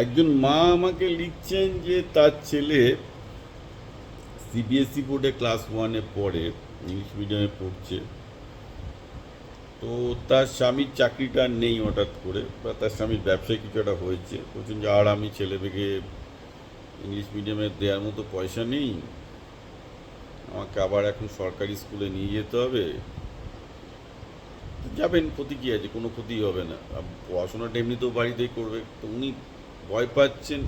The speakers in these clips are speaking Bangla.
একজন মা আমাকে লিখছেন যে তার ছেলে সিবিএসই বোর্ডে ক্লাস 1-এ পড়ে, ইংলিশ মিডিয়ামে পড়ছে। তো তার স্বামীর চাকরিটা নেই হঠাৎ করে, বা তার স্বামীর ব্যবসায় কিছু একটা হয়েছে। বলছেন যে আর আমি ছেলেকে ইংলিশ মিডিয়ামে দেওয়ার মতো পয়সা নেই, আমাকে আবার এখন সরকারি স্কুলে নিয়ে যেতে হবে। যাবেন, ক্ষতি কী আছে? কোনো ক্ষতি হবে না। পড়াশোনাটা এমনিতেও বাড়িতেই করবে। তো উনি ভয় পাচ্ছেন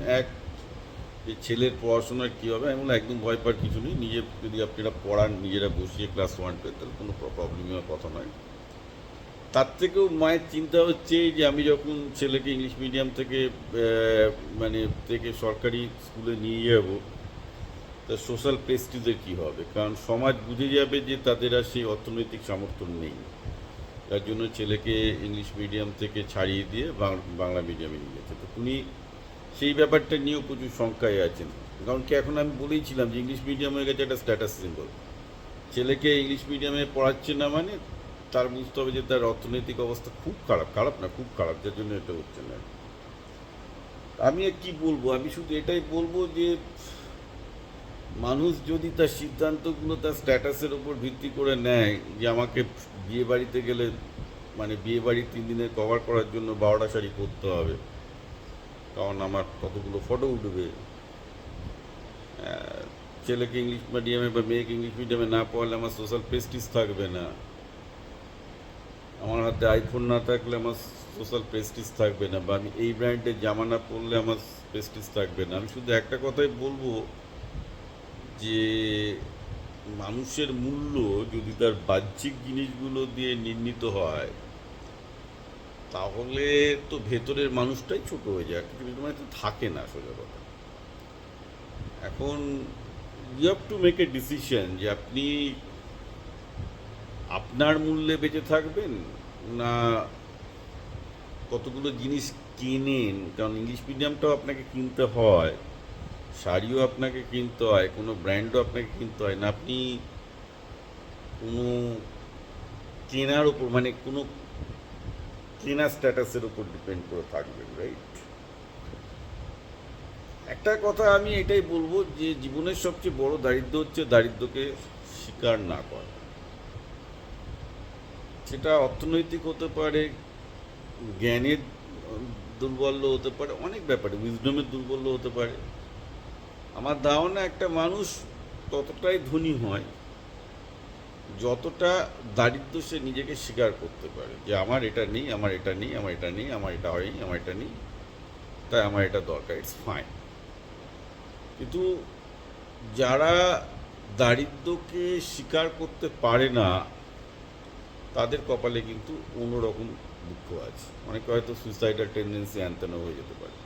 যে ছেলের পড়াশোনার কী হবে। আমি বললাম একদম ভয় পাওয়ার কিছু নেই, নিজে যদি আপনারা পড়ান, নিজেরা বসিয়ে ক্লাস 1-2, তাহলে কোনো প্রবলেম হওয়ার কথা নয়। তার থেকেও মায়ের চিন্তা হচ্ছে যে আমি যখন ছেলেকে ইংলিশ মিডিয়াম থেকে মানে থেকে সরকারি স্কুলে নিয়ে যাব, তা সোশ্যাল প্রেস্টিজের কী হবে? কারণ সমাজ বুঝে যাবে যে তাদের আর সেই অর্থনৈতিক সামর্থ্য নেই। তার জন্য ছেলেকে ইংলিশ মিডিয়াম থেকে ছাড়িয়ে দিয়ে বাংলা মিডিয়ামে নিয়ে গেছে। তো উনি সেই ব্যাপারটা নিয়েও প্রচুর শঙ্কায় আছেন। কারণ কি, এখন আমি বলেইছিলাম যে ইংলিশ মিডিয়াম হয়ে গেছে একটা স্ট্যাটাস সিম্বল। ছেলেকে ইংলিশ মিডিয়ামে পড়াচ্ছে না মানে তার বুঝতে হবে যে তার অর্থনৈতিক অবস্থা খুব খারাপ, খারাপ না খুব খারাপ, যার জন্য এটা হচ্ছে না। আমি আর কি বলবো, আমি শুধু এটাই বলবো যে মানুষ যদি তার সিদ্ধান্তগুলো তার স্ট্যাটাসের ওপর ভিত্তি করে নেয়, যে আমাকে বিয়ে বাড়িতে গেলে মানে বিয়ে বাড়ির 3 দিনের কভার করার জন্য 12টা শাড়ি পরতে হবে, কারণ আমার কতগুলো ফটো উঠবে, ছেলেকে ইংলিশ মিডিয়ামে বা মেয়েকে ইংলিশ মিডিয়ামে না পড়ালে আমার সোশ্যাল প্রেস্টিজ থাকবে না, আমার হাতে আইফোন না থাকলে আমার সোশ্যাল প্রেস্টিজ থাকবে না, বা আমি এই ব্র্যান্ডের জামা না পরলে আমার প্রেস্টিজ থাকবে না। আমি শুধু একটা কথাই বলবো যে মানুষের মূল্য যদি তার বাহ্যিক জিনিসগুলো দিয়ে নির্ণীত হয়, তাহলে তো ভেতরের মানুষটাই ছোট হয়ে যায়, কিছু মানে তো থাকে না, সোজা কথা। এখন you have to make a decision যে আপনি আপনার মূল্যে বেঁচে থাকবেন, না কতগুলো জিনিস কেনেন। কারণ ইংলিশ মিডিয়ামটাও আপনাকে কিনতে হয়, শাড়িও আপনাকে কিনতে হয়, কোনো ব্র্যান্ডও আপনাকে কিনতে হয় না, আপনি কোনো কেনার ওপর মানে কোনো কেনা স্ট্যাটাসের ওপর ডিপেন্ড করে থাকবেন, রাইট? একটা কথা আমি এটাই বলবো যে জীবনের সবচেয়ে বড় দারিদ্র হচ্ছে দারিদ্রকে স্বীকার না করা। সেটা অর্থনৈতিক হতে পারে, জ্ঞানের দুর্বল্য হতে পারে, অনেক ব্যাপারে উইজডমের দুর্বল্য হতে পারে। আমার ধারণা একটা মানুষ ততটাই ধনী হয় যতটা দারিদ্র সে নিজেকে স্বীকার করতে পারে, যে আমার এটা নেই, আমার এটা নেই, আমার এটা নেই, আমার এটা হয়নি, আমার এটা নেই, তাই আমার এটা দরকার, ইটস ফাইন। কিন্তু যারা দারিদ্রকে স্বীকার করতে পারে না, তাদের কপালে কিন্তু অন্যরকম দুঃখ আছে। অনেকে হয়তো সুইসাইডাল টেন্ডেন্সি আনতেনও হয়ে যেতে পারে।